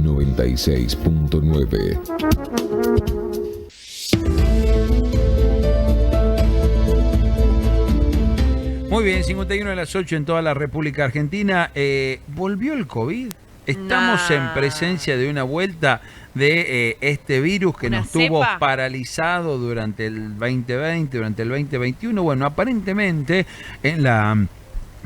96.9. Muy bien, 51 a las 8 en toda la República Argentina. ¿Volvió el COVID? Estamos en presencia de una vuelta de este virus que nos tuvo paralizado durante el 2020, durante el 2021. Bueno, aparentemente en la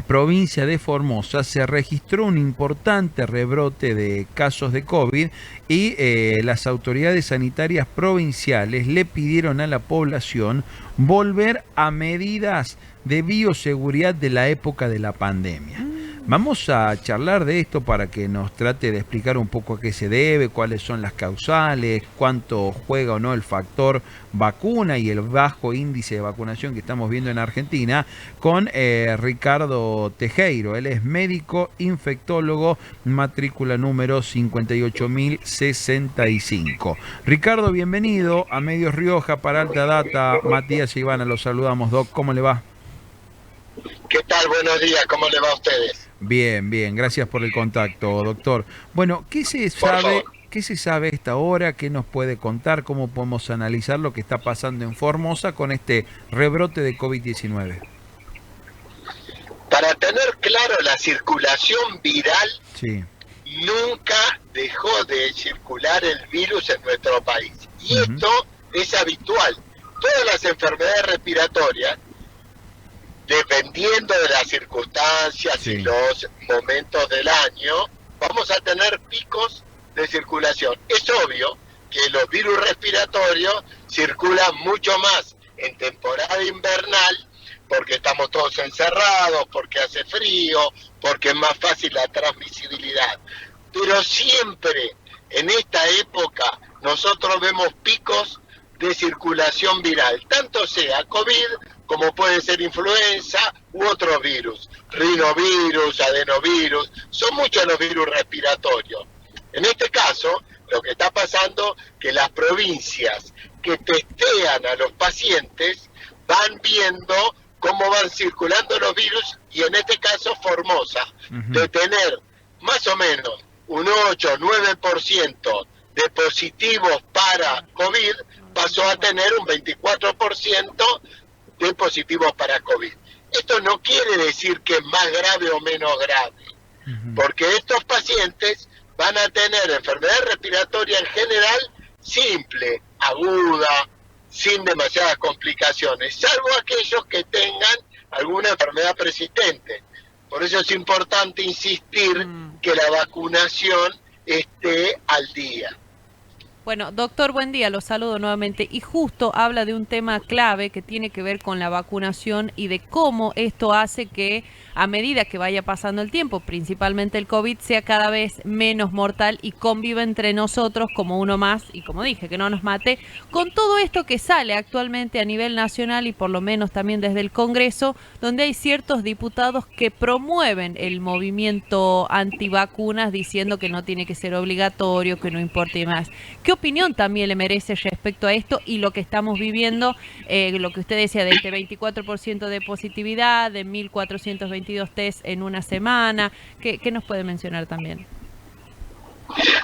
provincia de Formosa se registró un importante rebrote de casos de COVID y las autoridades sanitarias provinciales le pidieron a la población volver a medidas de bioseguridad de la época de la pandemia. Vamos a charlar de esto para que nos trate de explicar un poco a qué se debe, cuáles son las causales, cuánto juega o no el factor vacuna y el bajo índice de vacunación que estamos viendo en Argentina, con Ricardo Tejero. Él es médico infectólogo, matrícula número 58.065. Ricardo, bienvenido a Medios Rioja para Alta Data. Matías y Ivana, los saludamos. Doc, ¿cómo le va? ¿Qué tal? Buenos días, ¿cómo le va a ustedes? Bien, bien, gracias por el contacto, doctor. Bueno, ¿qué se sabe a esta hora? ¿Qué nos puede contar? ¿Cómo podemos analizar lo que está pasando en Formosa con este rebrote de COVID-19? Para tener claro, la circulación viral, sí, nunca dejó de circular el virus en nuestro país. Y esto es habitual. Todas las enfermedades respiratorias, dependiendo de las circunstancias y los momentos del año, vamos a tener picos de circulación. Es obvio que los virus respiratorios circulan mucho más en temporada invernal, porque estamos todos encerrados, porque hace frío, porque es más fácil la transmisibilidad. Pero siempre en esta época nosotros vemos picos de circulación viral, tanto sea COVID como puede ser influenza u otros virus, rinovirus, adenovirus, son muchos los virus respiratorios. En este caso, lo que está pasando que las provincias que testean a los pacientes van viendo cómo van circulando los virus, y en este caso Formosa, de tener más o menos un 8-9% de positivos para COVID, pasó a tener un 24% de positivos para COVID. Esto no quiere decir que es más grave o menos grave, porque estos pacientes van a tener enfermedad respiratoria en general simple, aguda, sin demasiadas complicaciones, salvo aquellos que tengan alguna enfermedad persistente. Por eso es importante insistir que la vacunación esté al día. Bueno, doctor, buen día, los saludo nuevamente. Y justo habla de un tema clave que tiene que ver con la vacunación y de cómo esto hace que a medida que vaya pasando el tiempo, principalmente el COVID, sea cada vez menos mortal y conviva entre nosotros como uno más, y como dije, que no nos mate, con todo esto que sale actualmente a nivel nacional y por lo menos también desde el Congreso, donde hay ciertos diputados que promueven el movimiento antivacunas diciendo que no tiene que ser obligatorio, que no importa y más. ¿Qué opinión también le merece respecto a esto y lo que estamos viviendo, lo que usted decía de este 24% de positividad, de 1.422 test en una semana? ¿Qué nos puede mencionar también?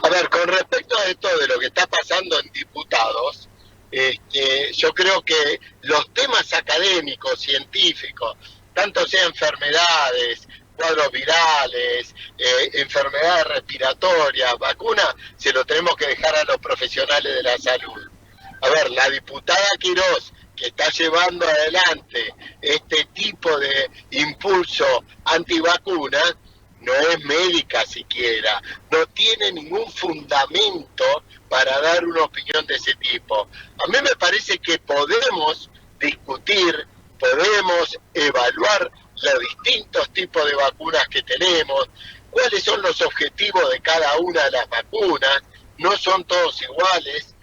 A ver, con respecto a esto de lo que está pasando en diputados, yo creo que los temas académicos, científicos, tanto sea enfermedades, cuadros virales, enfermedades respiratorias, vacunas, se lo tenemos que dejar a los profesionales de la salud. A ver, la diputada Quirós, que está llevando adelante este tipo de impulso antivacunas, no es médica siquiera, no tiene ningún fundamento para dar una opinión de ese tipo. A mí me parece que podemos discutir, podemos evaluar los distintos tipos de vacunas que tenemos, cuáles son los objetivos de cada una de las vacunas, no son todos iguales.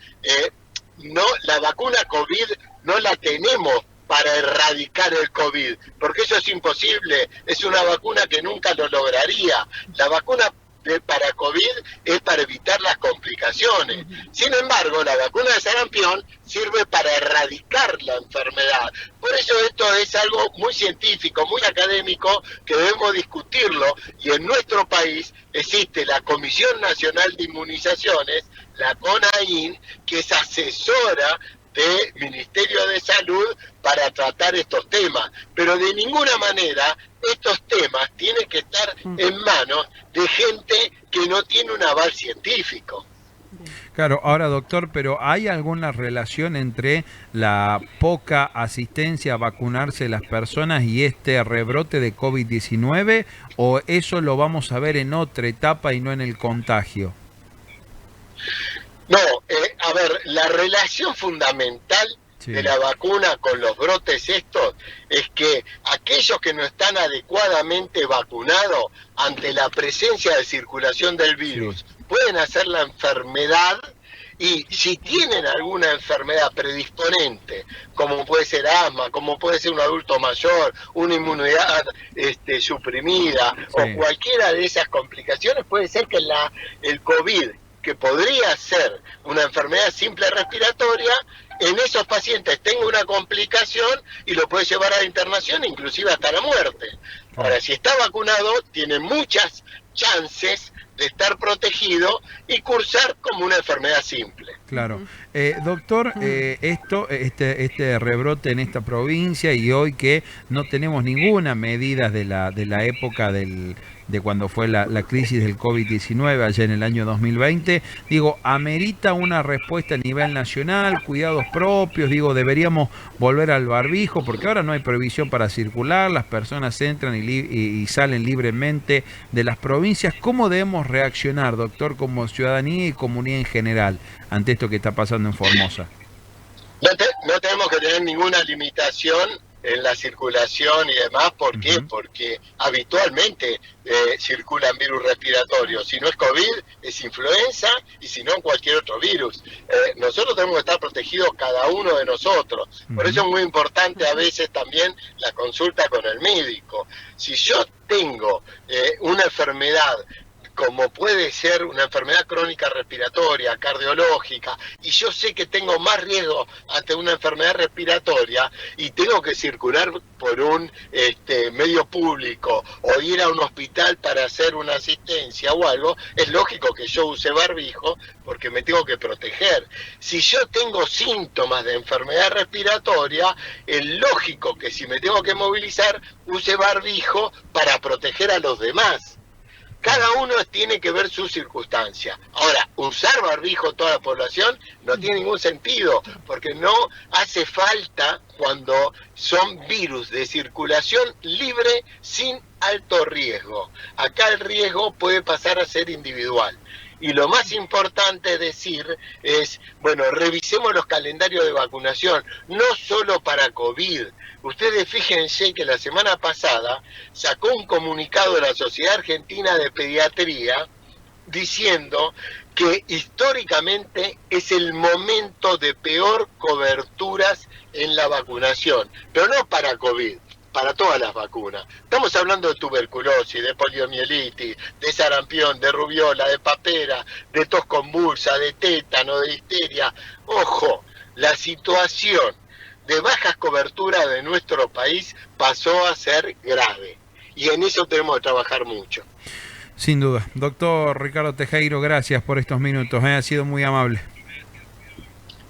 No, la vacuna COVID no la tenemos para erradicar el COVID, porque eso es imposible, es una vacuna que nunca lo lograría. La vacuna para COVID es para evitar las complicaciones. Sin embargo, la vacuna de sarampión sirve para erradicar la enfermedad. Por eso esto es algo muy científico, muy académico, que debemos discutirlo, y en nuestro país existe la Comisión Nacional de Inmunizaciones, la CONAIN, que es asesora del Ministerio de Salud para tratar estos temas, pero de ninguna manera estos temas tienen que estar en manos de gente que no tiene un aval científico. Claro, ahora doctor, pero ¿hay alguna relación entre la poca asistencia a vacunarse de las personas y este rebrote de COVID-19, o eso lo vamos a ver en otra etapa y no en el contagio? No, a ver, la relación fundamental de la vacuna con los brotes estos es que aquellos que no están adecuadamente vacunados ante la presencia de circulación del virus pueden hacer la enfermedad, y si tienen alguna enfermedad predisponente, como puede ser asma, como puede ser un adulto mayor, una inmunidad suprimida o cualquiera de esas complicaciones, puede ser que el COVID, que podría ser una enfermedad simple respiratoria, en esos pacientes tenga una complicación y lo puede llevar a la internación, inclusive hasta la muerte. Ahora, si está vacunado, tiene muchas chances de estar protegido y cursar como una enfermedad simple. Claro. Doctor, este rebrote en esta provincia, y hoy que no tenemos ninguna medida de la época de cuando fue la crisis del COVID-19 allá en el año 2020, digo, amerita una respuesta a nivel nacional, cuidados propios, digo, deberíamos volver al barbijo, porque ahora no hay prohibición para circular, las personas entran y salen libremente de las provincias. ¿Cómo debemos reaccionar, doctor, como ciudadanía y comunidad en general ante esto que está pasando en Formosa? No tenemos que tener ninguna limitación en la circulación y demás. ¿Por qué? Porque habitualmente circulan virus respiratorios. Si no es COVID, es influenza, y si no, cualquier otro virus. Nosotros tenemos que estar protegidos cada uno de nosotros. Por eso es muy importante a veces también la consulta con el médico. Si yo tengo una enfermedad, como puede ser una enfermedad crónica respiratoria, cardiológica, y yo sé que tengo más riesgo ante una enfermedad respiratoria y tengo que circular por un medio público o ir a un hospital para hacer una asistencia o algo, es lógico que yo use barbijo porque me tengo que proteger. Si yo tengo síntomas de enfermedad respiratoria, es lógico que si me tengo que movilizar, use barbijo para proteger a los demás. Cada uno tiene que ver su circunstancia. Ahora, usar barbijo toda la población no tiene ningún sentido, porque no hace falta cuando son virus de circulación libre sin alto riesgo. Acá el riesgo puede pasar a ser individual. Y lo más importante decir es, bueno, revisemos los calendarios de vacunación, no solo para COVID. Ustedes fíjense que la semana pasada sacó un comunicado de la Sociedad Argentina de Pediatría diciendo que históricamente es el momento de peor coberturas en la vacunación, pero no para COVID, para todas las vacunas. Estamos hablando de tuberculosis, de poliomielitis, de sarampión, de rubiola, de papera, de tos convulsa, de tétano, de difteria. Ojo, la situación de bajas coberturas de nuestro país pasó a ser grave, y en eso tenemos que trabajar mucho. Sin duda. Doctor Ricardo Tejero, gracias por estos minutos, ha sido muy amable.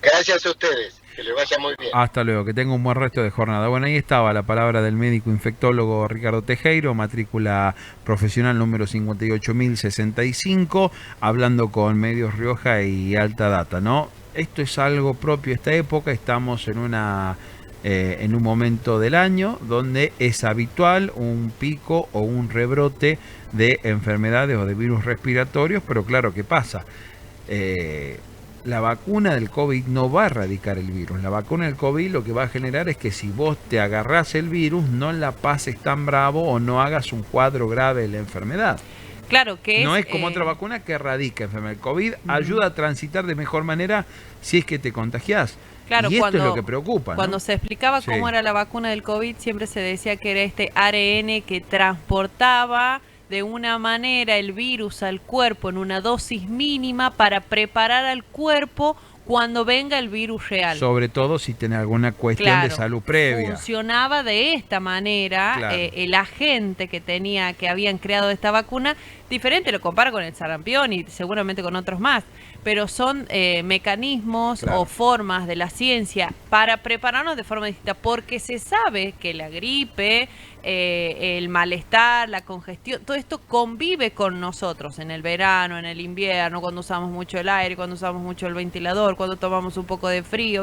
Gracias a ustedes. Que le vaya muy bien. Hasta luego, que tenga un buen resto de jornada. Bueno, ahí estaba la palabra del médico infectólogo Ricardo Tejero, matrícula profesional número 58.065, hablando con Medios Rioja y Alta Data, ¿no? Esto es algo propio de esta época, estamos en un momento del año donde es habitual un pico o un rebrote de enfermedades o de virus respiratorios, pero claro, ¿qué pasa? La vacuna del COVID no va a erradicar el virus. La vacuna del COVID lo que va a generar es que si vos te agarrás el virus, no la pases tan bravo o no hagas un cuadro grave de la enfermedad. Claro que no es como otra vacuna que erradica enfermedad. El COVID ayuda a transitar de mejor manera si es que te contagiás. Claro, y esto es lo que preocupa, ¿no? Cuando se explicaba cómo era la vacuna del COVID, siempre se decía que era este ARN que transportaba de una manera el virus al cuerpo en una dosis mínima para preparar al cuerpo cuando venga el virus real. Sobre todo si tiene alguna cuestión de salud previa. Funcionaba de esta manera, el agente que habían creado esta vacuna, diferente, lo compara con el sarampión y seguramente con otros más, pero son mecanismos o formas de la ciencia para prepararnos de forma distinta, porque se sabe que la gripe, el malestar, la congestión, todo esto convive con nosotros en el verano, en el invierno, cuando usamos mucho el aire, cuando usamos mucho el ventilador, cuando tomamos un poco de frío.